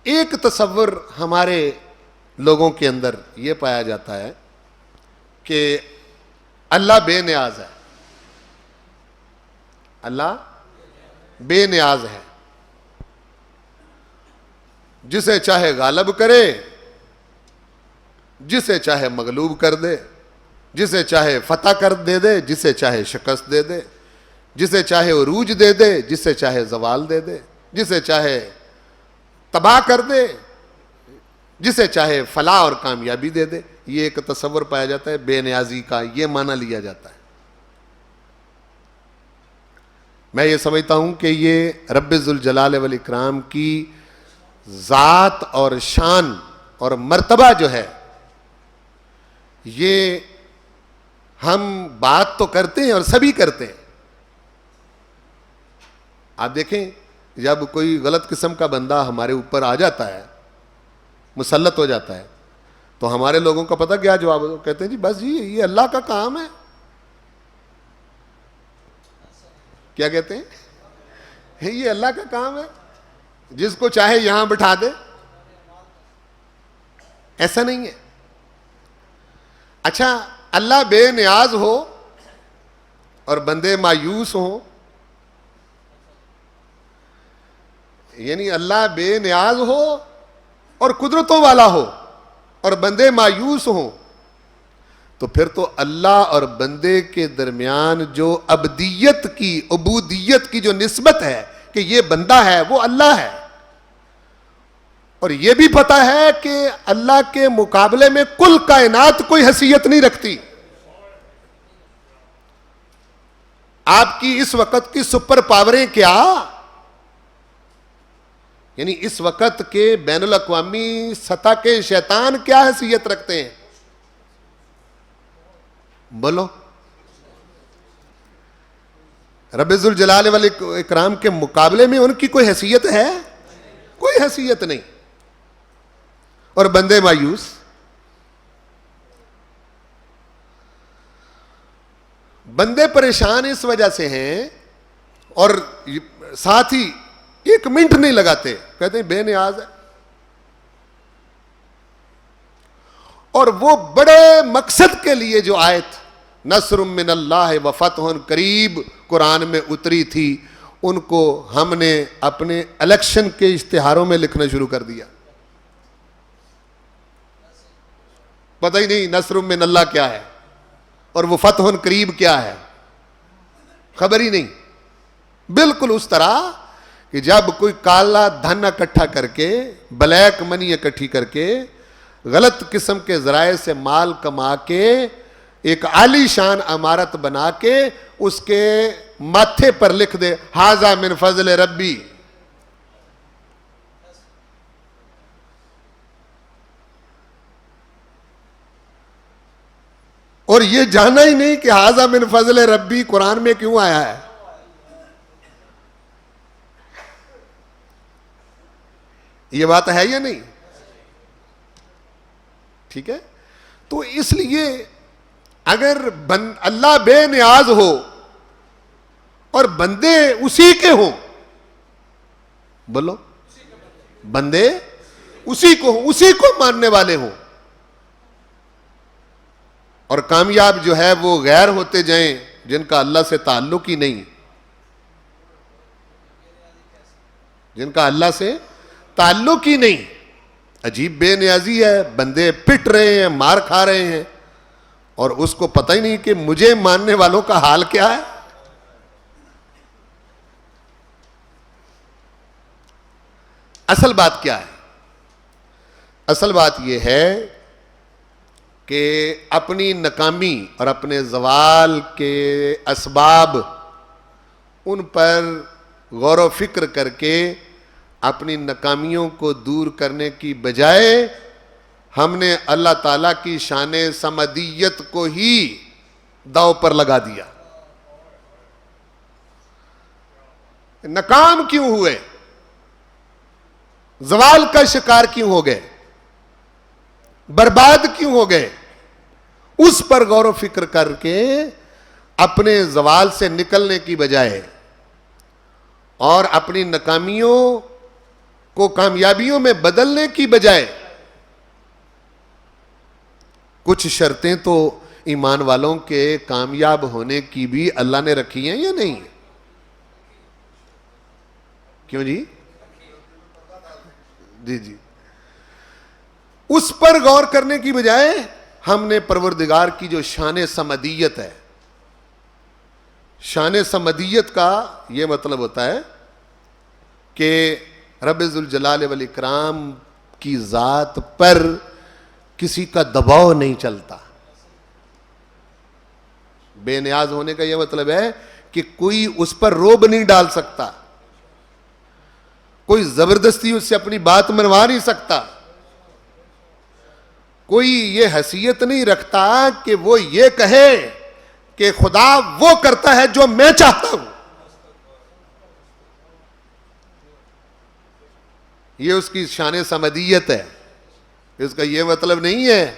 ایک تصور ہمارے لوگوں کے اندر یہ پایا جاتا ہے کہ اللہ بے نیاز ہے، اللہ بے نیاز ہے، جسے چاہے غالب کرے، جسے چاہے مغلوب کر دے، جسے چاہے فتح کر دے دے، جسے چاہے شکست دے دے، جسے چاہے عروج دے دے، جسے چاہے زوال دے دے، جسے چاہے تباہ کر دے، جسے چاہے فلاح اور کامیابی دے دے. یہ ایک تصور پایا جاتا ہے بے نیازی کا، یہ معنی لیا جاتا ہے. میں یہ سمجھتا ہوں کہ یہ رب ذوالجلال والاکرام کی ذات اور شان اور مرتبہ جو ہے، یہ ہم بات تو کرتے ہیں اور سبھی کرتے ہیں. آپ دیکھیں جب کوئی غلط قسم کا بندہ ہمارے اوپر آ جاتا ہے، مسلط ہو جاتا ہے، تو ہمارے لوگوں کا پتہ کیا جواب؟ کہتے ہیں جی بس جی یہ اللہ کا کام ہے. کیا کہتے ہیں؟ یہ اللہ کا کام ہے، جس کو چاہے یہاں بٹھا دے. ایسا نہیں ہے. اچھا، اللہ بے نیاز ہو اور بندے مایوس ہوں، یعنی اللہ بے نیاز ہو اور قدرتوں والا ہو اور بندے مایوس ہوں، تو پھر تو اللہ اور بندے کے درمیان جو عبدیت کی، عبودیت کی جو نسبت ہے کہ یہ بندہ ہے وہ اللہ ہے. اور یہ بھی پتا ہے کہ اللہ کے مقابلے میں کل کائنات کوئی حیثیت نہیں رکھتی. آپ کی اس وقت کی سپر پاوریں کیا، یعنی اس وقت کے بین الاقوامی سطح کے شیطان کیا حیثیت رکھتے ہیں؟ بولو. رب ذوالجلال والاکرام کے مقابلے میں ان کی کوئی حیثیت ہے؟ کوئی حیثیت نہیں. اور بندے مایوس. بندے پریشان اس وجہ سے ہیں اور ساتھ ہی ایک منٹ نہیں لگاتے، کہتے ہیں بے نیاز ہے. اور وہ بڑے مقصد کے لیے جو آیت نصر من اللہ و فتح قریب قرآن میں اتری تھی، ان کو ہم نے اپنے الیکشن کے اشتہاروں میں لکھنا شروع کر دیا. پتہ ہی نہیں نصر من اللہ کیا ہے اور وہ فتح قریب کیا ہے، خبر ہی نہیں. بالکل اس طرح کہ جب کوئی کالا دھن اکٹھا کر کے، بلیک منی اکٹھی کر کے، غلط قسم کے ذرائع سے مال کما کے، ایک عالی شان عمارت بنا کے اس کے ماتھے پر لکھ دے ھذا من فضل ربی، اور یہ جانا ہی نہیں کہ ھذا من فضل ربی قرآن میں کیوں آیا ہے. یہ بات ہے یا نہیں؟ ٹھیک ہے. تو اس لیے اگر اللہ بے نیاز ہو اور بندے اسی کے ہوں، بولو، بندے اسی کو ہوں، اسی کو ماننے والے ہوں، اور کامیاب جو ہے وہ غیر ہوتے جائیں جن کا اللہ سے تعلق ہی نہیں، جن کا اللہ سے تعلق ہی نہیں. عجیب بے نیازی ہے، بندے پٹ رہے ہیں، مار کھا رہے ہیں، اور اس کو پتہ ہی نہیں کہ مجھے ماننے والوں کا حال کیا ہے. اصل بات کیا ہے؟ اصل بات یہ ہے کہ اپنی ناکامی اور اپنے زوال کے اسباب ان پر غور و فکر کر کے اپنی ناکامیوں کو دور کرنے کی بجائے ہم نے اللہ تعالیٰ کی شان صمدیت کو ہی داؤ پر لگا دیا. ناکام کیوں ہوئے؟ زوال کا شکار کیوں ہو گئے؟ برباد کیوں ہو گئے؟ اس پر غور و فکر کر کے اپنے زوال سے نکلنے کی بجائے اور اپنی ناکامیوں کو کامیابیوں میں بدلنے کی بجائے کچھ شرطیں تو ایمان والوں کے کامیاب ہونے کی بھی اللہ نے رکھی ہیں یا نہیں؟ کیوں جی؟ جی اس پر غور کرنے کی بجائے ہم نے پروردگار کی جو شان صمدیت ہے، شان صمدیت کا یہ مطلب ہوتا ہے کہ رب ذوالجلال والاکرام کی ذات پر کسی کا دباؤ نہیں چلتا۔ بے نیاز ہونے کا یہ مطلب ہے کہ کوئی اس پر روب نہیں ڈال سکتا، کوئی زبردستی اس سے اپنی بات منوا نہیں سکتا، کوئی یہ حیثیت نہیں رکھتا کہ وہ یہ کہے کہ خدا وہ کرتا ہے جو میں چاہتا ہوں۔ یہ اس کی شان صمدیت ہے۔ اس کا یہ مطلب نہیں ہے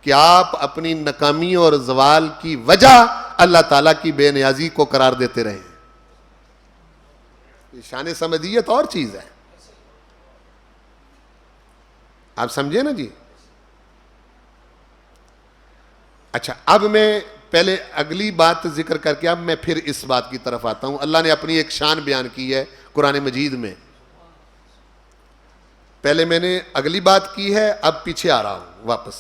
کہ آپ اپنی ناکامی اور زوال کی وجہ اللہ تعالیٰ کی بے نیازی کو قرار دیتے رہیں۔ یہ شان صمدیت اور چیز ہے، آپ سمجھے نا جی؟ اچھا، اب میں پہلے اگلی بات ذکر کر کے اب میں پھر اس بات کی طرف آتا ہوں۔ اللہ نے اپنی ایک شان بیان کی ہے قرآن مجید میں۔ پہلے میں نے اگلی بات کی ہے، اب پیچھے آ رہا ہوں واپس۔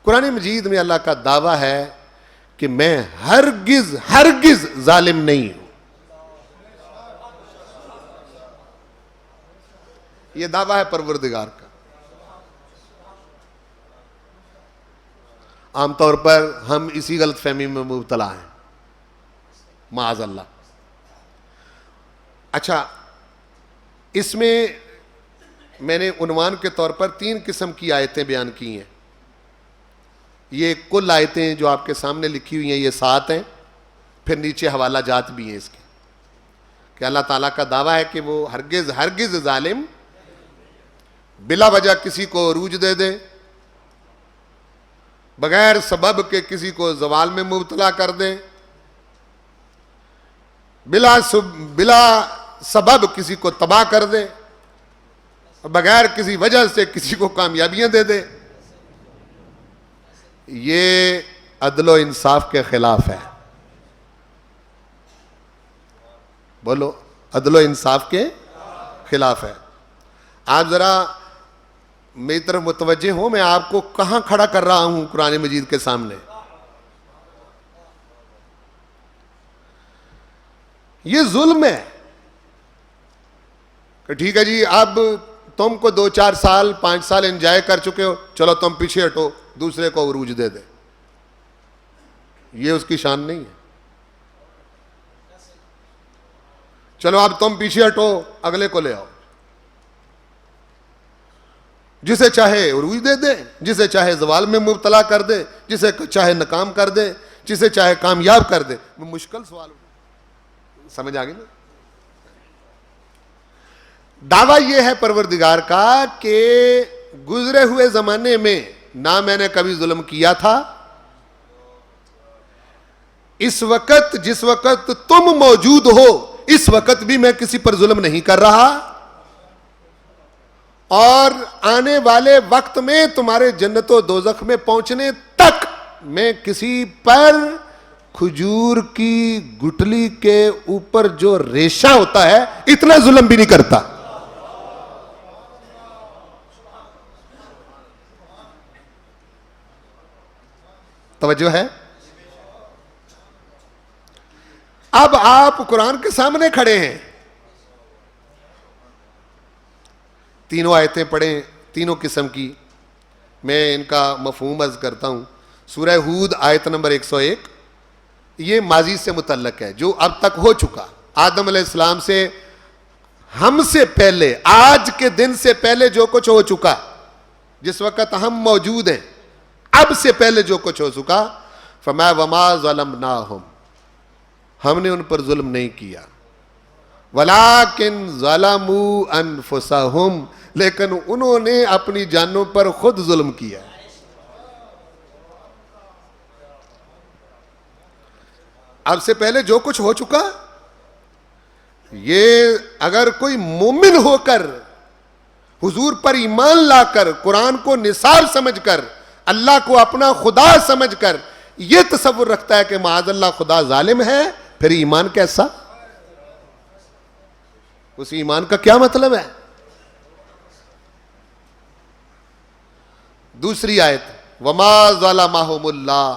قرآن مجید میں اللہ کا دعویٰ ہے کہ میں ہرگز ظالم نہیں ہوں۔ یہ دعویٰ ہے پروردگار کا۔ عام طور پر ہم اسی غلط فہمی میں مبتلا ہیں، معاذ اللہ۔ اچھا، اس میں نے عنوان کے طور پر 3 قسم کی آیتیں بیان کی ہیں۔ یہ کل آیتیں جو آپ کے سامنے لکھی ہوئی ہیں یہ 7 ہیں، پھر نیچے حوالہ جات بھی ہیں اس کے، کہ اللہ تعالیٰ کا دعویٰ ہے کہ وہ ہرگز ظالم بلا وجہ کسی کو عروج دے دے، بغیر سبب کے کسی کو زوال میں مبتلا کر دے، بلا سبب کسی کو تباہ کر دے، بغیر کسی وجہ سے کسی کو کامیابیاں دے دے۔ یہ عدل و انصاف کے خلاف ہے۔ بولو، عدل و انصاف کے خلاف ہے۔ آپ ذرا میری طرف متوجہ ہوں، میں آپ کو کہاں کھڑا کر رہا ہوں قرآن مجید کے سامنے۔ یہ ظلم ہے کہ ٹھیک ہے جی، اب تم کو 2-4 سال 5 سال انجوائے کر چکے ہو، چلو تم پیچھے ہٹو، دوسرے کو عروج دے دے۔ یہ اس کی شان نہیں ہے۔ چلو اب تم پیچھے ہٹو، اگلے کو لے آؤ، جسے چاہے عروج دے دے، جسے چاہے زوال میں مبتلا کر دے، جسے چاہے ناکام کر دے، جسے چاہے کامیاب کر دے۔ مشکل سوال سمجھ آ گئی نا؟ دعویٰ یہ ہے پروردگار کا کہ گزرے ہوئے زمانے میں نہ میں نے کبھی ظلم کیا تھا، اس وقت جس وقت تم موجود ہو اس وقت بھی میں کسی پر ظلم نہیں کر رہا، اور آنے والے وقت میں تمہارے جنت و دوزخ میں پہنچنے تک میں کسی پر کھجور کی گٹلی کے اوپر جو ریشہ ہوتا ہے اتنا ظلم بھی نہیں کرتا۔ توجہ ہے؟ اب آپ قرآن کے سامنے کھڑے ہیں، تینوں آیتیں پڑھیں، تینوں قسم کی، میں ان کا مفہوم عرض کرتا ہوں۔ سورہ ہود آیت نمبر 101، یہ ماضی سے متعلق ہے، جو اب تک ہو چکا۔ آدم علیہ السلام سے ہم سے پہلے، آج کے دن سے پہلے جو کچھ ہو چکا، جس وقت ہم موجود ہیں اب سے پہلے جو کچھ ہو چکا، فما وما ظلمناہم، ہم نے ان پر ظلم نہیں کیا، ولیکن ظلموا انفسہم، لیکن انہوں نے اپنی جانوں پر خود ظلم کیا۔ اب سے پہلے جو کچھ ہو چکا یہ اگر کوئی مومن ہو کر حضور پر ایمان لا کر قرآن کو نثار سمجھ کر اللہ کو اپنا خدا سمجھ کر یہ تصور رکھتا ہے کہ معاذ اللہ خدا ظالم ہے، پھر ایمان کیسا؟ اس ایمان کا کیا مطلب ہے؟ دوسری آیت وما ظلمہم اللہ،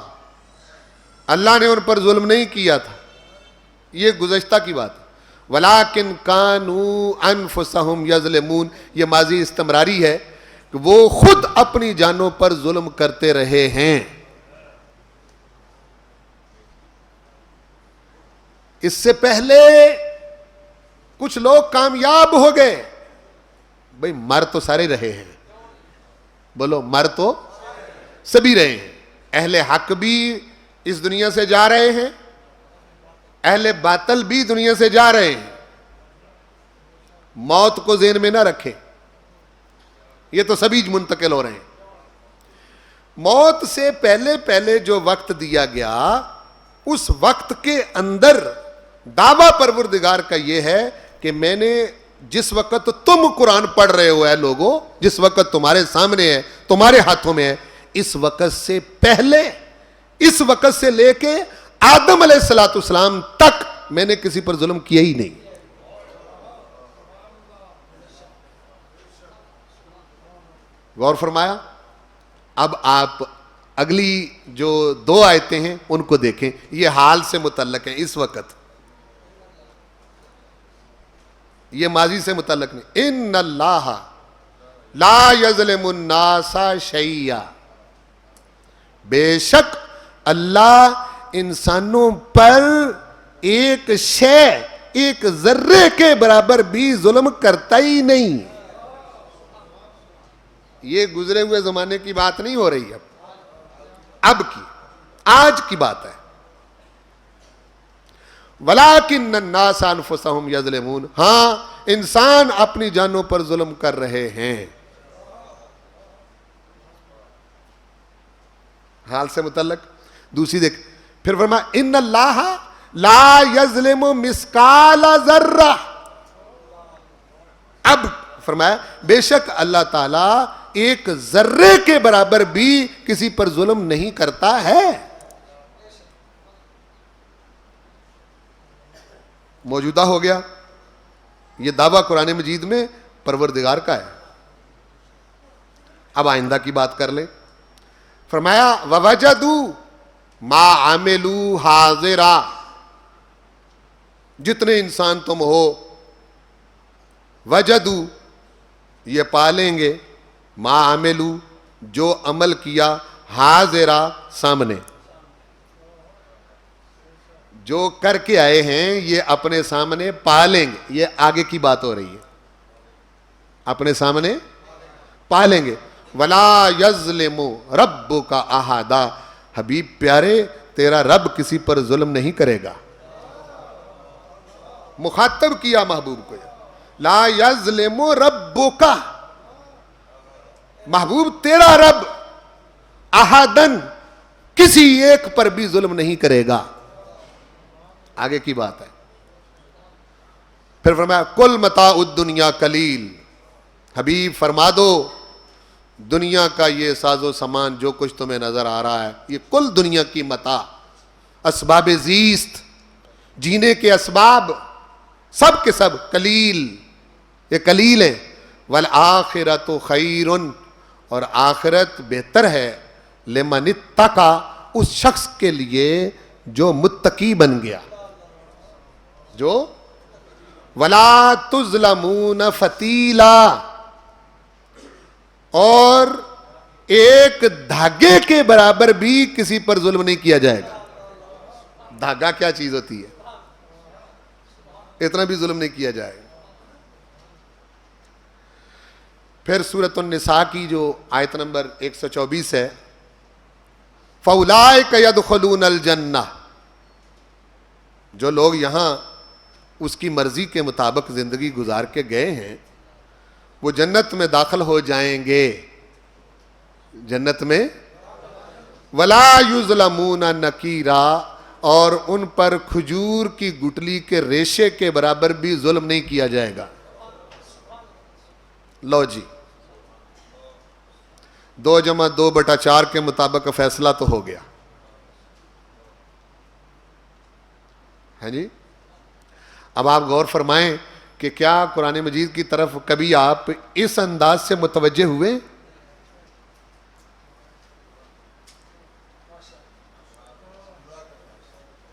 اللہ نے ان پر ظلم نہیں کیا تھا، یہ گزشتہ کی بات ہے، ولیکن کانوا انفسہم یظلمون، یہ ماضی استمراری ہے کہ وہ خود اپنی جانوں پر ظلم کرتے رہے ہیں۔ اس سے پہلے کچھ لوگ کامیاب ہو گئے، بھئی مر تو سارے رہے ہیں، بولو مر تو سبھی رہے ہیں، اہل حق بھی اس دنیا سے جا رہے ہیں، اہل باطل بھی دنیا سے جا رہے ہیں، موت کو ذہن میں نہ رکھیں، یہ تو سبھی منتقل ہو رہے ہیں۔ موت سے پہلے پہلے جو وقت دیا گیا اس وقت کے اندر دعویٰ پروردگار کا یہ ہے کہ میں نے جس وقت تم قرآن پڑھ رہے ہو اے لوگوں، جس وقت تمہارے سامنے ہے، تمہارے ہاتھوں میں ہے، اس وقت سے پہلے، اس وقت سے لے کے آدم علیہ السلام تک میں نے کسی پر ظلم کیا ہی نہیں۔ غور فرمایا؟ اب آپ اگلی جو دو آیتیں ہیں ان کو دیکھیں، یہ حال سے متعلق ہیں، اس وقت، یہ ماضی سے متعلق نہیں۔ ان اللہ لا یظلم الناس شیئا، بے شک اللہ انسانوں پر ایک شے، ایک ذرے کے برابر بھی ظلم کرتا ہی نہیں۔ یہ گزرے ہوئے زمانے کی بات نہیں ہو رہی اب کی، آج کی بات ہے۔ وَلَٰكِنَّ النَّاسَ أَنفُسَهُمْ يَظْلِمُونَ، ہاں انسان اپنی جانوں پر ظلم کر رہے ہیں۔ حال سے متعلق دوسری دیکھ، پھر فرمایا ان اللہ لا یظلم مثقال ذرہ، اب فرمایا بے شک اللہ تعالیٰ ایک ذرے کے برابر بھی کسی پر ظلم نہیں کرتا ہے۔ موجودہ ہو گیا یہ دعویٰ قرآن مجید میں پروردگار کا ہے۔ اب آئندہ کی بات کر لیں، فرمایا وَوَجَدُوا مَا عَمِلُوا حَاضِرًا، جتنے انسان تم ہو، وجدو یہ پالیں گے، ما عملو جو عمل کیا، حاضرہ سامنے، جو کر کے آئے ہیں یہ اپنے سامنے پالیں گے، یہ آگے کی بات ہو رہی ہے، اپنے سامنے پالیں گے۔ وَلَا يَظْلِمُ رَبُّكَ أَحَدًا، حبیب پیارے تیرا رب کسی پر ظلم نہیں کرے گا۔ مخاطب کیا محبوب کو، لا یظلم ربک، محبوب تیرا رب احدن کسی ایک پر بھی ظلم نہیں کرے گا۔ آگے کی بات ہے، پھر فرمایا کل متاع الدنیا قلیل، حبیب فرما دو دنیا کا یہ ساز و سامان جو کچھ تمہیں نظر آ رہا ہے، یہ کل دنیا کی متاع، اسباب زیست، جینے کے اسباب، سب کے سب قلیل، یہ قلیل ہیں۔ والآخرۃ خیر، اور آخرت بہتر ہے، لمن اتقی، اس شخص کے لیے جو متقی بن گیا، جو ولا تظلمون فتیلا، اور ایک دھاگے کے برابر بھی کسی پر ظلم نہیں کیا جائے گا۔ دھاگا کیا چیز ہوتی ہے؟ اتنا بھی ظلم نہیں کیا جائے گا۔ پھر سورۃ النساء کی جو آیت نمبر 124 ہے، فَأُولَٰئِكَ يَدْخُلُونَ الْجَنَّةَ، جو لوگ یہاں اس کی مرضی کے مطابق زندگی گزار کے گئے ہیں وہ جنت میں داخل ہو جائیں گے، جنت میں، وَلَا يُظْلَمُونَ نَقِيرًا، اور ان پر کھجور کی گٹلی کے ریشے کے برابر بھی ظلم نہیں کیا جائے گا. لو جی 2+2/4 کے مطابق فیصلہ تو ہو گیا ہے جی. اب آپ غور فرمائیں کہ کیا قرآن مجید کی طرف کبھی آپ اس انداز سے متوجہ ہوئے؟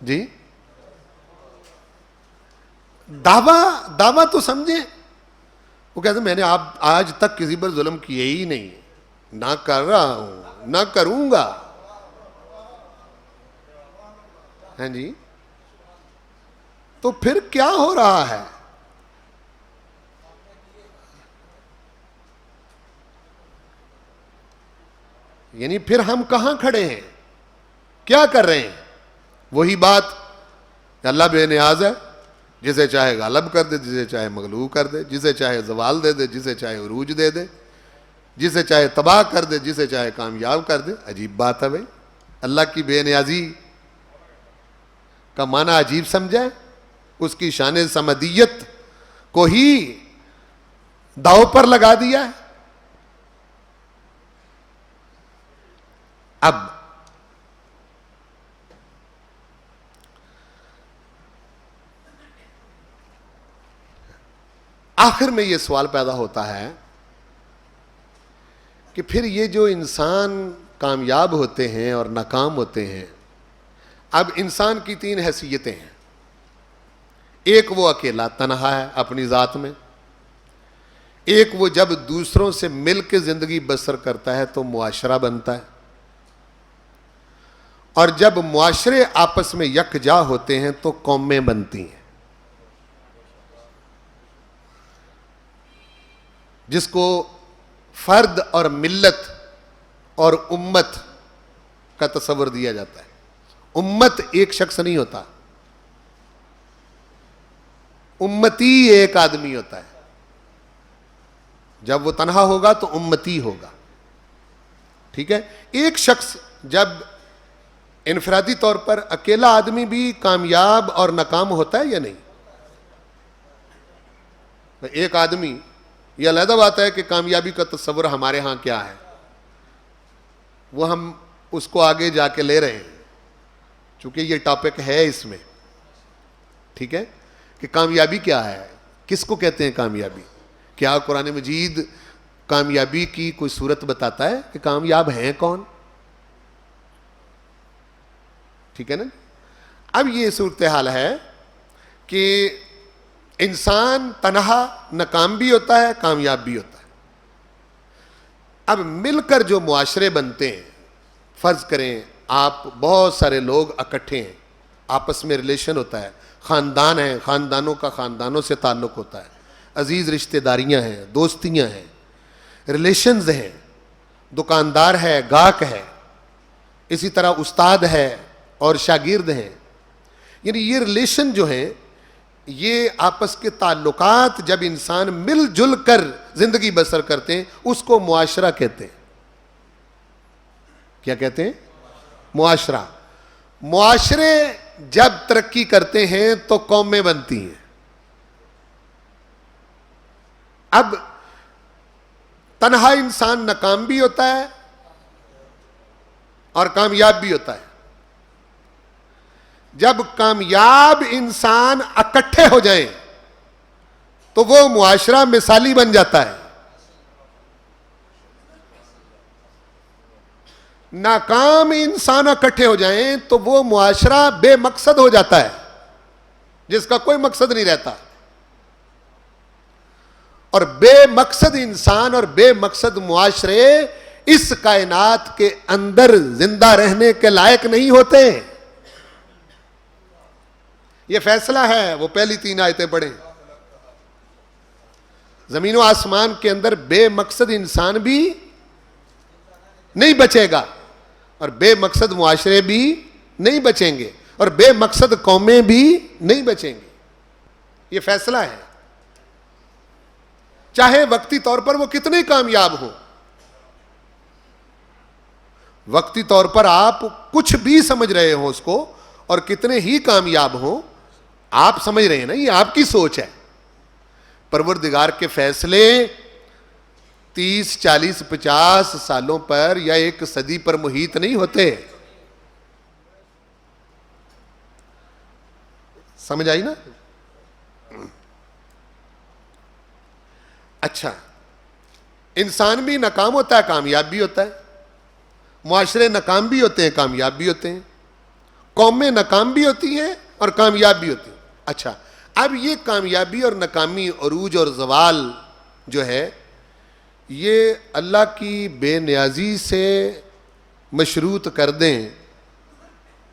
جی دعویٰ تو سمجھیں. وہ کہتے ہیں میں نے آج تک کسی پر ظلم کیے ہی نہیں، نہ کر رہا ہوں نہ کروں گا. ہیں جی تو پھر کیا ہو رہا ہے؟ یعنی پھر ہم کہاں کھڑے ہیں؟ کیا کر رہے ہیں؟ وہی بات کہ اللہ بے نیاز ہے، جسے چاہے غالب کر دے، جسے چاہے مغلوب کر دے، جسے چاہے زوال دے دے، جسے چاہے عروج دے دے، جسے چاہے تباہ کر دے، جسے چاہے کامیاب کر دے. عجیب بات ہے بھائی. اللہ کی بے نیازی کا معنی عجیب سمجھا ہے. اس کی شان سمدیت کو ہی داؤ پر لگا دیا ہے. اب آخر میں یہ سوال پیدا ہوتا ہے کہ پھر یہ جو انسان کامیاب ہوتے ہیں اور ناکام ہوتے ہیں، اب انسان کی 3 حیثیتیں ہیں. ایک وہ اکیلا تنہا ہے اپنی ذات میں، ایک وہ جب دوسروں سے مل کے زندگی بسر کرتا ہے تو معاشرہ بنتا ہے، اور جب معاشرے آپس میں یکجا ہوتے ہیں تو قومیں بنتی ہیں. جس کو فرد اور ملت اور امت کا تصور دیا جاتا ہے. امت ایک شخص نہیں ہوتا، امتی ایک آدمی ہوتا ہے. جب وہ تنہا ہوگا تو امتی ہوگا. ٹھیک ہے. ایک شخص جب انفرادی طور پر اکیلا آدمی بھی کامیاب اور ناکام ہوتا ہے یا نہیں؟ ایک آدمی، یہ علیحدہ بات ہے کہ کامیابی کا تصور ہمارے ہاں کیا ہے، وہ ہم اس کو آگے جا کے لے رہے ہیں چونکہ یہ ٹاپک ہے اس میں. ٹھیک ہے کہ کامیابی کیا ہے، کس کو کہتے ہیں کامیابی. کیا قرآن مجید کامیابی کی کوئی صورت بتاتا ہے کہ کامیاب ہیں کون؟ ٹھیک ہے نا. اب یہ صورتحال ہے کہ انسان تنہا ناکام بھی ہوتا ہے، کامیاب بھی ہوتا ہے. اب مل کر جو معاشرے بنتے ہیں، فرض کریں آپ بہت سارے لوگ اکٹھے ہیں، آپس میں ریلیشن ہوتا ہے، خاندان ہیں، خاندانوں کا خاندانوں سے تعلق ہوتا ہے، عزیز رشتہ داریاں ہیں، دوستیاں ہیں، ریلیشنز ہیں، دکاندار ہے، گاہک ہے، اسی طرح استاد ہے اور شاگرد ہیں. یعنی یہ ریلیشن جو ہیں، یہ آپس کے تعلقات جب انسان مل جل کر زندگی بسر کرتے ہیں اس کو معاشرہ کہتے ہیں. کیا کہتے ہیں؟ معاشرہ. معاشرے جب ترقی کرتے ہیں تو قومیں بنتی ہیں. اب تنہا انسان ناکام بھی ہوتا ہے اور کامیاب بھی ہوتا ہے. جب کامیاب انسان اکٹھے ہو جائیں تو وہ معاشرہ مثالی بن جاتا ہے. ناکام انسان اکٹھے ہو جائیں تو وہ معاشرہ بے مقصد ہو جاتا ہے، جس کا کوئی مقصد نہیں رہتا. اور بے مقصد انسان اور بے مقصد معاشرے اس کائنات کے اندر زندہ رہنے کے لائق نہیں ہوتے. یہ فیصلہ ہے. وہ پہلی 3 آیتیں پڑھیں. زمین و آسمان کے اندر بے مقصد انسان بھی نہیں بچے گا اور بے مقصد معاشرے بھی نہیں بچیں گے اور بے مقصد قومیں بھی نہیں بچیں گے. یہ فیصلہ ہے. چاہے وقتی طور پر وہ کتنے کامیاب ہوں، وقتی طور پر آپ کچھ بھی سمجھ رہے ہوں اس کو، اور کتنے ہی کامیاب ہوں، آپ سمجھ رہے ہیں نا، یہ آپ کی سوچ ہے. پروردگار کے فیصلے 30 40 50 سالوں پر یا ایک صدی پر محیط نہیں ہوتے. سمجھ آئی نا؟ اچھا، انسان بھی ناکام ہوتا ہے، کامیاب بھی ہوتا ہے. معاشرے ناکام بھی ہوتے ہیں، کامیاب بھی ہوتے ہیں. قومیں ناکام بھی ہوتی ہیں اور کامیاب بھی ہوتی ہیں. اچھا، اب یہ کامیابی اور ناکامی، عروج اور زوال جو ہے، یہ اللہ کی بے نیازی سے مشروط کر دیں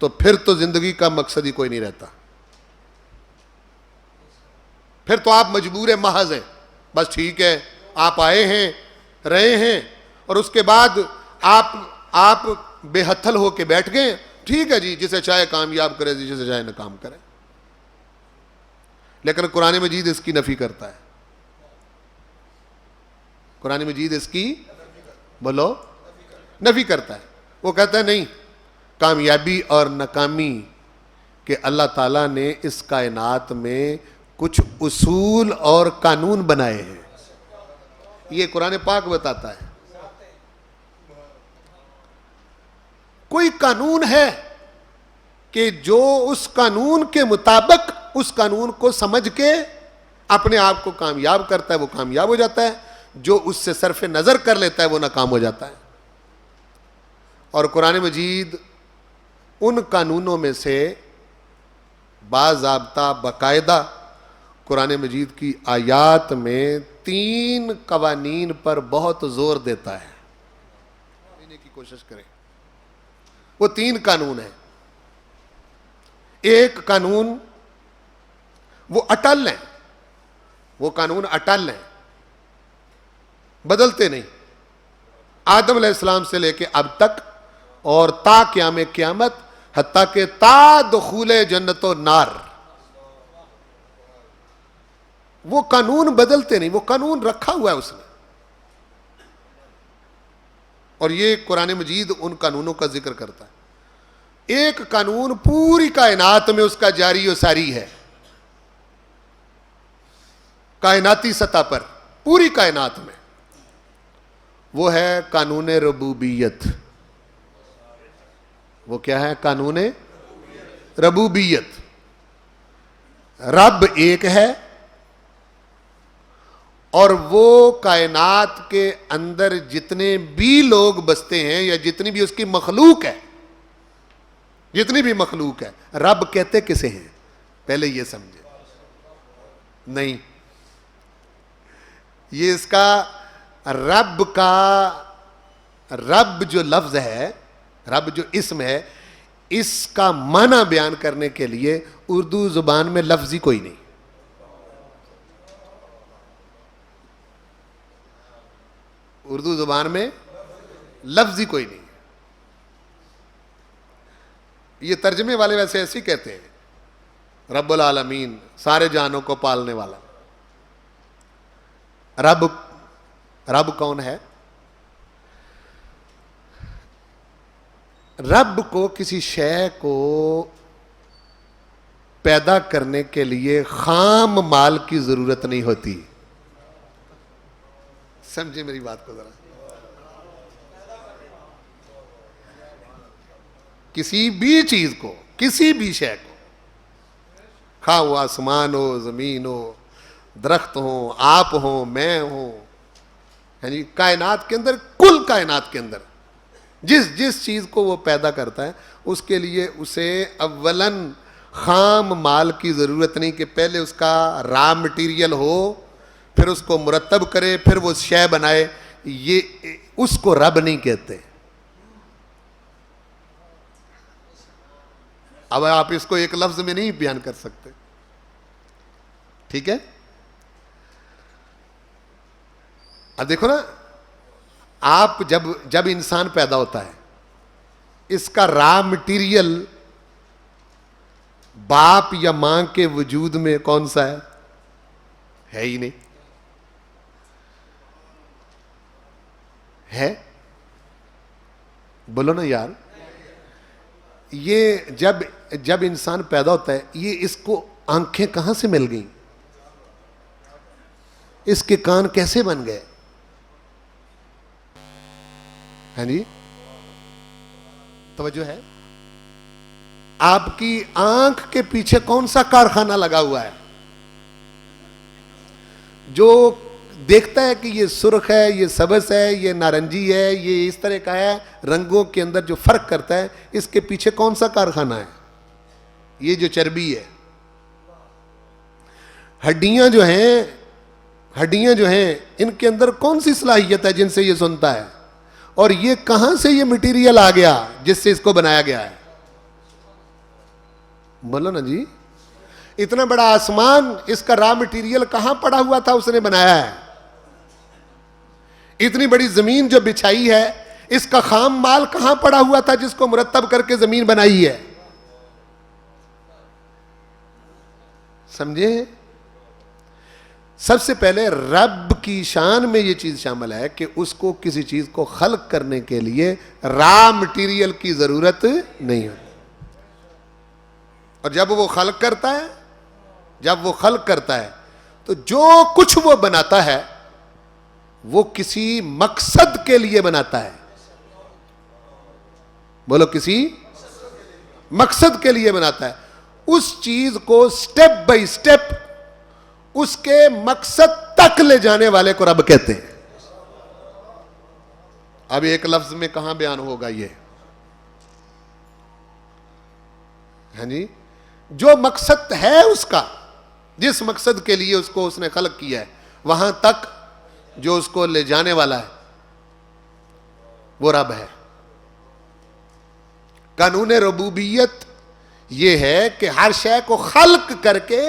تو پھر تو زندگی کا مقصد ہی کوئی نہیں رہتا. پھر تو آپ مجبور محض ہیں. بس ٹھیک ہے، آپ آئے ہیں، رہے ہیں، اور اس کے بعد آپ بے ہتھل ہو کے بیٹھ گئے. ٹھیک ہے جی، جسے چاہے کامیاب کرے، جسے چاہے ناکام کرے. لیکن قرآن مجید اس کی نفی کرتا ہے. قرآن مجید اس کی بولو نفی کرتا ہے. وہ کہتا ہے نہیں، کامیابی اور ناکامی کہ اللہ تعالیٰ نے اس کائنات میں کچھ اصول اور قانون بنائے ہیں. یہ قرآن پاک بتاتا ہے. کوئی قانون ہے کہ جو اس قانون کے مطابق اس قانون کو سمجھ کے اپنے آپ کو کامیاب کرتا ہے، وہ کامیاب ہو جاتا ہے. جو اس سے صرف نظر کر لیتا ہے، وہ ناکام ہو جاتا ہے. اور قرآن مجید ان قانونوں میں سے باضابطہ باقاعدہ قرآن مجید کی آیات میں 3 قوانین پر بہت زور دیتا ہے. لینے کی کوشش کریں. وہ 3 قانون ہیں. ایک قانون وہ اٹل ہیں، وہ قانون اٹل ہیں، بدلتے نہیں. آدم علیہ السلام سے لے کے اب تک اور تا قیام قیامت، حتیٰ کہ تا دخول جنت و نار، وہ قانون بدلتے نہیں. وہ قانون رکھا ہوا ہے اس نے. اور یہ قرآن مجید ان قانونوں کا ذکر کرتا ہے. ایک قانون پوری کائنات میں اس کا جاری و ساری ہے، کائناتی سطح پر، پوری کائنات میں. وہ ہے قانون ربوبیت. وہ کیا ہے؟ قانون ربوبیت. رب ایک ہے، اور وہ کائنات کے اندر جتنے بھی لوگ بستے ہیں یا جتنی بھی اس کی مخلوق ہے، جتنی بھی مخلوق ہے، رب کہتے کسے ہیں؟ پہلے یہ سمجھے. نہیں، یہ اس کا رب جو لفظ ہے، رب جو اسم ہے، اس کا معنی بیان کرنے کے لیے اردو زبان میں لفظ ہی کوئی نہیں. اردو زبان میں لفظ ہی کوئی نہیں. یہ ترجمے والے ویسے ایسے ہی کہتے ہیں، رب العالمین، سارے جانوں کو پالنے والا. رب کون ہے؟ رب کو کسی شے کو پیدا کرنے کے لیے خام مال کی ضرورت نہیں ہوتی. سمجھے میری بات کو ذرا. کسی بھی چیز کو، کسی بھی شے کو، خواہ وہ آسمان ہو، زمین ہو، درخت ہوں، آپ ہوں، میں ہوں، یعنی کائنات کے اندر، کل کائنات کے اندر جس چیز کو وہ پیدا کرتا ہے، اس کے لیے اسے اولاً خام مال کی ضرورت نہیں کہ پہلے اس کا را مٹیریل ہو، پھر اس کو مرتب کرے، پھر وہ شے بنائے. یہ اس کو رب نہیں کہتے. اب آپ اس کو ایک لفظ میں نہیں بیان کر سکتے. ٹھیک ہے؟ اب دیکھو نا، آپ جب انسان پیدا ہوتا ہے، اس کا را مٹیریل باپ یا ماں کے وجود میں کون سا ہے ہی نہیں. ہے؟ بولو نا یار. یہ جب انسان پیدا ہوتا ہے یہ اس کو آنکھیں کہاں سے مل گئیں؟ اس کے کان کیسے بن گئے؟ ہاں جی توجہ ہے؟ آپ کی آنکھ کے پیچھے کون سا کارخانہ لگا ہوا ہے جو دیکھتا ہے کہ یہ سرخ ہے، یہ سبز ہے، یہ نارنجی ہے، یہ اس طرح کا ہے، رنگوں کے اندر جو فرق کرتا ہے، اس کے پیچھے کون سا کارخانہ ہے؟ یہ جو چربی ہے. ہڈیاں جو ہیں ان کے اندر کون سی صلاحیت ہے جن سے یہ سنتا ہے؟ اور یہ کہاں سے یہ مٹیریل آ گیا جس سے اس کو بنایا گیا ہے؟ بولو نا جی. اتنا بڑا آسمان، اس کا را مٹیریل کہاں پڑا ہوا تھا اس نے بنایا ہے. اتنی بڑی زمین جو بچھائی ہے، اس کا خام مال کہاں پڑا ہوا تھا جس کو مرتب کر کے زمین بنائی ہے. سمجھے؟ سب سے پہلے رب کی شان میں یہ چیز شامل ہے کہ اس کو کسی چیز کو خلق کرنے کے لیے را مٹیریل کی ضرورت نہیں ہوتی. اور جب وہ خلق کرتا ہے تو جو کچھ وہ بناتا ہے وہ کسی مقصد کے لیے بناتا ہے. بولو، کسی مقصد کے لیے بناتا ہے. اس چیز کو سٹیپ بائی سٹیپ اس کے مقصد تک لے جانے والے کو رب کہتے ہیں. اب ایک لفظ میں کہاں بیان ہوگا یہ؟ ہاں جی. جو مقصد ہے اس کا، جس مقصد کے لیے اس کو اس نے خلق کیا ہے، وہاں تک جو اس کو لے جانے والا ہے وہ رب ہے. قانون ربوبیت یہ ہے کہ ہر شے کو خلق کر کے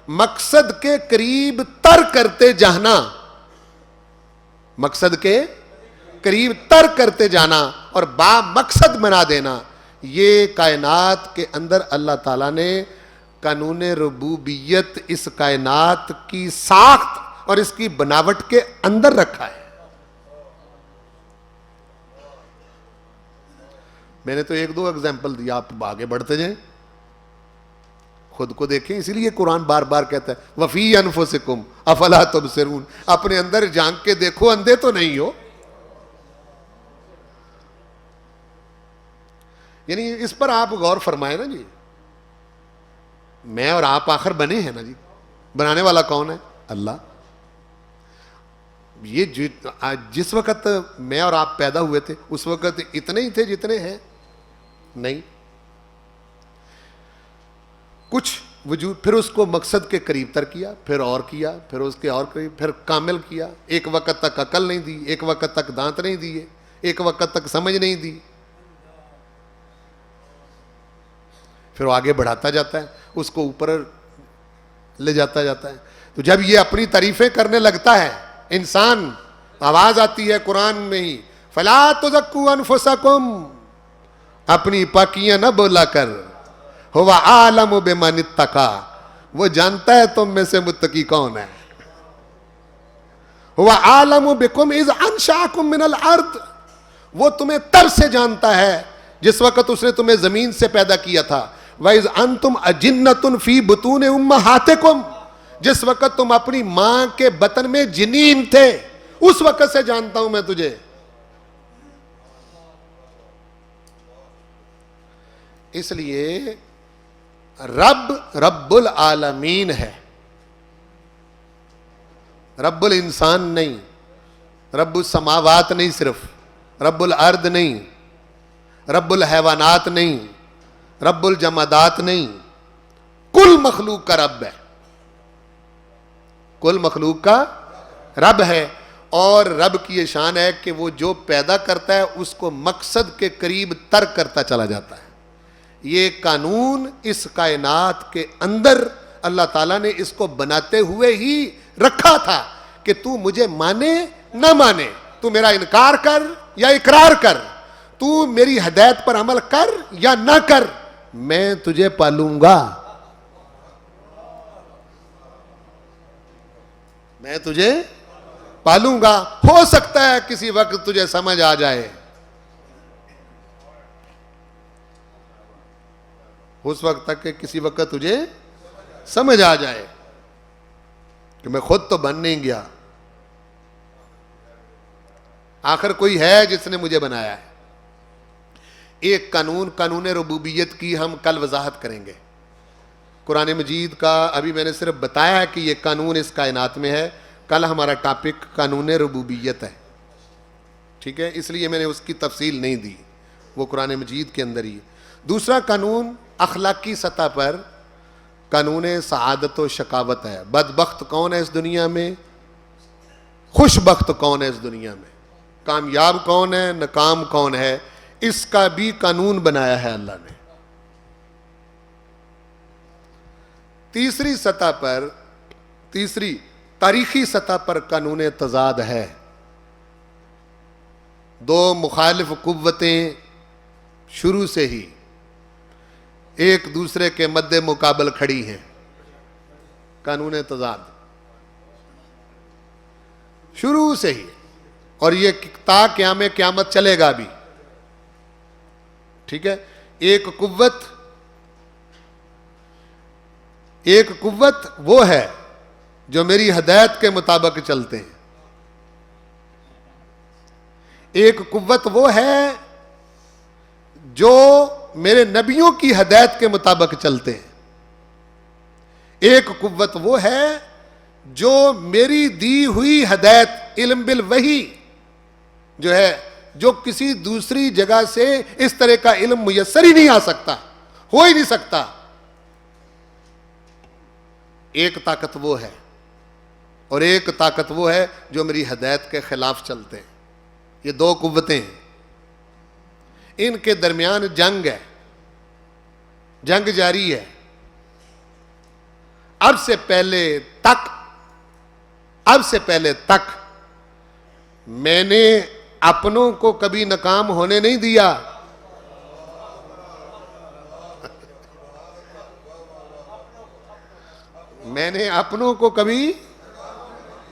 مقصد کے قریب تر کرتے جانا، مقصد کے قریب تر کرتے جانا اور با مقصد بنا دینا. یہ کائنات کے اندر اللہ تعالیٰ نے قانون ربوبیت اس کائنات کی ساخت اور اس کی بناوٹ کے اندر رکھا ہے. میں نے تو ایک دو اگزامپل دیا، آپ آگے بڑھتے جائیں، خود کو دیکھیں. اسی لیے قرآن بار بار کہتا ہے وَفِي أَنفُسِكُمْ أَفَلَا تُبْصِرُونَ. اپنے اندر جھانک کے دیکھو، اندھے تو نہیں ہو. یعنی اس پر آپ غور فرمائیں نا جی. میں اور آپ آخر بنے ہیں نا جی. بنانے والا کون ہے؟ اللہ. یہ جس وقت میں اور آپ پیدا ہوئے تھے اس وقت اتنے ہی تھے جتنے ہیں؟ نہیں. کچھ وجود، پھر اس کو مقصد کے قریب تر کیا، پھر اور کیا، پھر اس کے اور قریب، پھر کامل کیا. ایک وقت تک عقل نہیں دی، ایک وقت تک دانت نہیں دیے، ایک وقت تک سمجھ نہیں دی، پھر وہ آگے بڑھاتا جاتا ہے، اس کو اوپر لے جاتا ہے. تو جب یہ اپنی تعریفیں کرنے لگتا ہے انسان، آواز آتی ہے قرآن میں ہی فَلَا تُزَكُّوا أَنفُسَكُمْ، اپنی پاکیاں نہ بولا کر، هُوَ أَعْلَمُ بِمَنِ اتَّقَىٰ، وہ جانتا ہے تم میں سے متقی کون ہے. هُوَ أَعْلَمُ بِكُمْ إِذْ أَنشَأَكُمْ مِنَ الْأَرْضِ، وہ تمہیں تب سے جانتا ہے جس وقت اس نے تمہیں زمین سے پیدا کیا تھا. وَإِذْ أَنْتُمْ أَجِنَّةٌ فِي بُطُونِ أُمَّهَاتِكُمْ، جس وقت تم اپنی ماں کے بطن میں جنین تھے اس وقت سے جانتا ہوں میں تجھے. اس لیے رب العالمین ہے، رب الانسان نہیں، رب السماوات نہیں، صرف رب الارض نہیں، رب الحیوانات نہیں، رب الجمادات نہیں، کل مخلوق کا رب ہے، کل مخلوق کا رب ہے. اور رب کی یہ شان ہے کہ وہ جو پیدا کرتا ہے اس کو مقصد کے قریب تر کرتا چلا جاتا ہے. یہ قانون اس کائنات کے اندر اللہ تعالیٰ نے اس کو بناتے ہوئے ہی رکھا تھا کہ تو مجھے مانے نہ مانے، تو میرا انکار کر یا اقرار کر، تو میری ہدایت پر عمل کر یا نہ کر، میں تجھے پالوں گا، میں تجھے پالوں گا. ہو سکتا ہے کسی وقت تجھے سمجھ آ جائے، اس وقت تک کہ کسی وقت تجھے سمجھ آ جائے کہ میں خود تو بن نہیں گیا, آخر کوئی ہے جس نے مجھے بنایا ہے. ایک قانون ربوبیت کی ہم کل وضاحت کریں گے. قرآن مجید کا ابھی میں نے صرف بتایا ہے کہ یہ قانون اس کائنات میں ہے. کل ہمارا ٹاپک قانون ربوبیت ہے, ٹھیک ہے, اس لیے میں نے اس کی تفصیل نہیں دی, وہ قرآن مجید کے اندر ہی. دوسرا قانون اخلاقی سطح پر قانون سعادت و شقاوت ہے. بدبخت کون ہے اس دنیا میں, خوش بخت کون ہے اس دنیا میں, کامیاب کون ہے, ناکام کون ہے, اس کا بھی قانون بنایا ہے اللہ نے. تیسری تاریخی سطح پر قانون تضاد ہے. دو مخالف قوتیں شروع سے ہی ایک دوسرے کے مد مقابل کھڑی ہیں. قانون تضاد شروع سے ہی, اور یہ تا قیامت چلے گا بھی, ٹھیک ہے. ایک قوت وہ ہے جو میری ہدایت کے مطابق چلتے ہیں. ایک قوت وہ ہے جو میرے نبیوں کی ہدایت کے مطابق چلتے ہیں. ایک قوت وہ ہے جو میری دی ہوئی ہدایت علم بالوحی جو ہے, جو کسی دوسری جگہ سے اس طرح کا علم میسر ہی نہیں آ سکتا, ہو ہی نہیں سکتا. ایک طاقت وہ ہے, اور ایک طاقت وہ ہے جو میری ہدایت کے خلاف چلتے ہیں. یہ دو قوتیں ہیں, ان کے درمیان جنگ ہے, جنگ جاری ہے. اب سے پہلے تک میں نے اپنوں کو کبھی ناکام ہونے نہیں دیا. میں نے اپنوں کو کبھی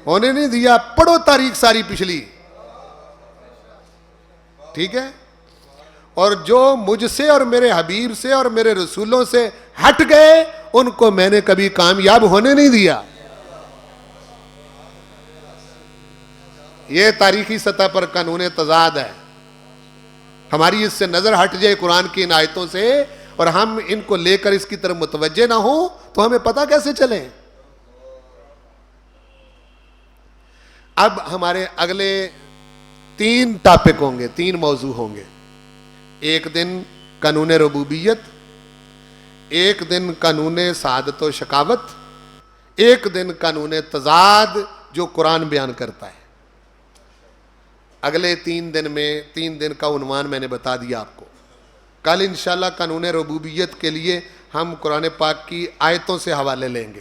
ہونے نہیں دیا. پڑھو تاریخ ساری پچھلی, ٹھیک ہے. اور جو مجھ سے اور میرے حبیب سے اور میرے رسولوں سے ہٹ گئے ان کو میں نے کبھی کامیاب ہونے نہیں دیا. یہ تاریخی سطح پر قانون تضاد ہے. ہماری اس سے نظر ہٹ جائے قرآن کی ان آیتوں سے, اور ہم ان کو لے کر اس کی طرف متوجہ نہ ہوں تو ہمیں پتہ کیسے چلے. اب ہمارے اگلے 3 ٹاپک ہوں گے, 3 موضوع ہوں گے. ایک دن قانون ربوبیت, ایک دن قانون سعادت و شقاوت, ایک دن قانون تضاد جو قرآن بیان کرتا ہے. اگلے 3 دن میں 3 دن کا عنوان میں نے بتا دیا آپ کو. کل انشاءاللہ قانون ربوبیت کے لیے ہم قرآن پاک کی آیتوں سے حوالے لیں گے,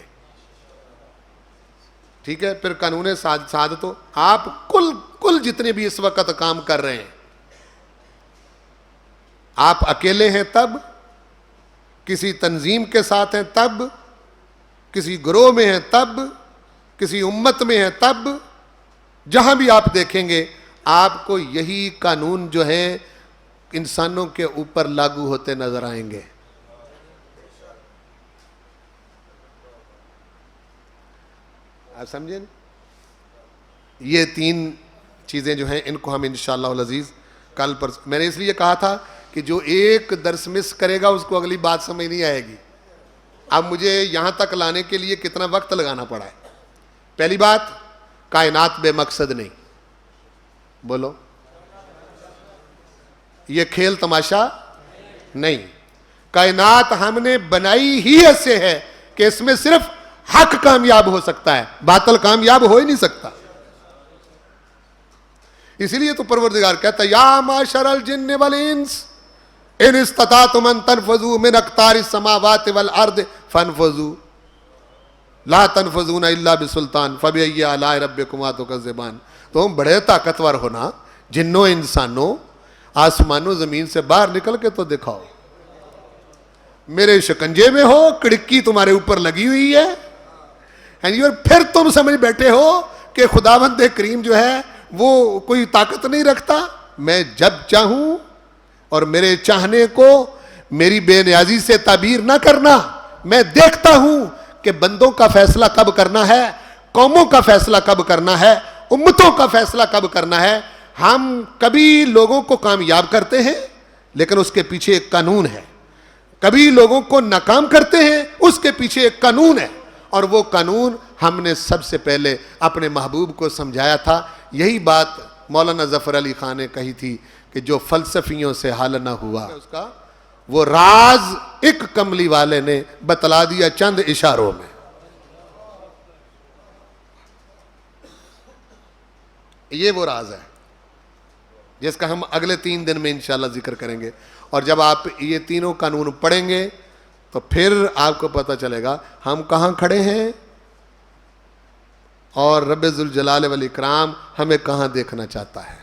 ٹھیک ہے. پھر قانون سعادت و, آپ کل جتنے بھی اس وقت کام کر رہے ہیں, آپ اکیلے ہیں تب, کسی تنظیم کے ساتھ ہیں تب, کسی گروہ میں ہیں تب, کسی امت میں ہیں تب, جہاں بھی آپ دیکھیں گے آپ کو یہی قانون جو ہے انسانوں کے اوپر لاگو ہوتے نظر آئیں گے. آپ سمجھیں, یہ 3 چیزیں جو ہیں ان کو ہم انشاءاللہ العزیز کل پر, میں نے اس لیے کہا تھا کہ جو ایک درس مس کرے گا اس کو اگلی بات سمجھ نہیں آئے گی. اب مجھے یہاں تک لانے کے لیے کتنا وقت لگانا پڑا ہے. پہلی بات, کائنات بے مقصد نہیں. بولو, یہ کھیل تماشا نہیں. کائنات ہم نے بنائی ہی ایسے ہے کہ اس میں صرف حق کامیاب ہو سکتا ہے, باطل کامیاب ہو ہی نہیں سکتا. اسی لیے تو پروردگار کہتا ہے یا معاشر الجن والانس ان استطعتم ان تنفذوا من اقطار السماوات والارض فانفذوا لا تنفذون الا بسلطان فبأي آلاء ربكما تكذبان. تم بڑے طاقتور ہونا, جنوں انسانوں, آسمانوں زمین سے باہر نکل کے تو دکھاؤ. میرے شکنجے میں ہو, کڑکی تمہارے اوپر لگی ہوئی ہے, اور پھر تم سمجھ بیٹھے ہو کہ خداوند کریم جو ہے وہ کوئی طاقت نہیں رکھتا. میں جب چاہوں اور میرے چاہنے کو میری بے نیازی سے تعبیر نہ کرنا. میں دیکھتا ہوں کہ بندوں کا فیصلہ کب کرنا ہے, قوموں کا فیصلہ کب کرنا ہے, امتوں کا فیصلہ کب کرنا ہے. ہم کبھی لوگوں کو کامیاب کرتے ہیں لیکن اس کے پیچھے ایک قانون ہے, کبھی لوگوں کو ناکام کرتے ہیں اس کے پیچھے ایک قانون ہے, اور وہ قانون ہم نے سب سے پہلے اپنے محبوب کو سمجھایا تھا. یہی بات مولانا ظفر علی خان نے کہی تھی کہ جو فلسفیوں سے حل نہ ہوا اس کا وہ راز ایک کملی والے نے بتلا دیا چند اشاروں میں. یہ وہ راز ہے جس کا ہم اگلے 3 دن میں انشاءاللہ ذکر کریں گے. اور جب آپ یہ تینوں قانون پڑھیں گے تو پھر آپ کو پتہ چلے گا ہم کہاں کھڑے ہیں اور رب ذوالجلال والاکرام ہمیں کہاں دیکھنا چاہتا ہے.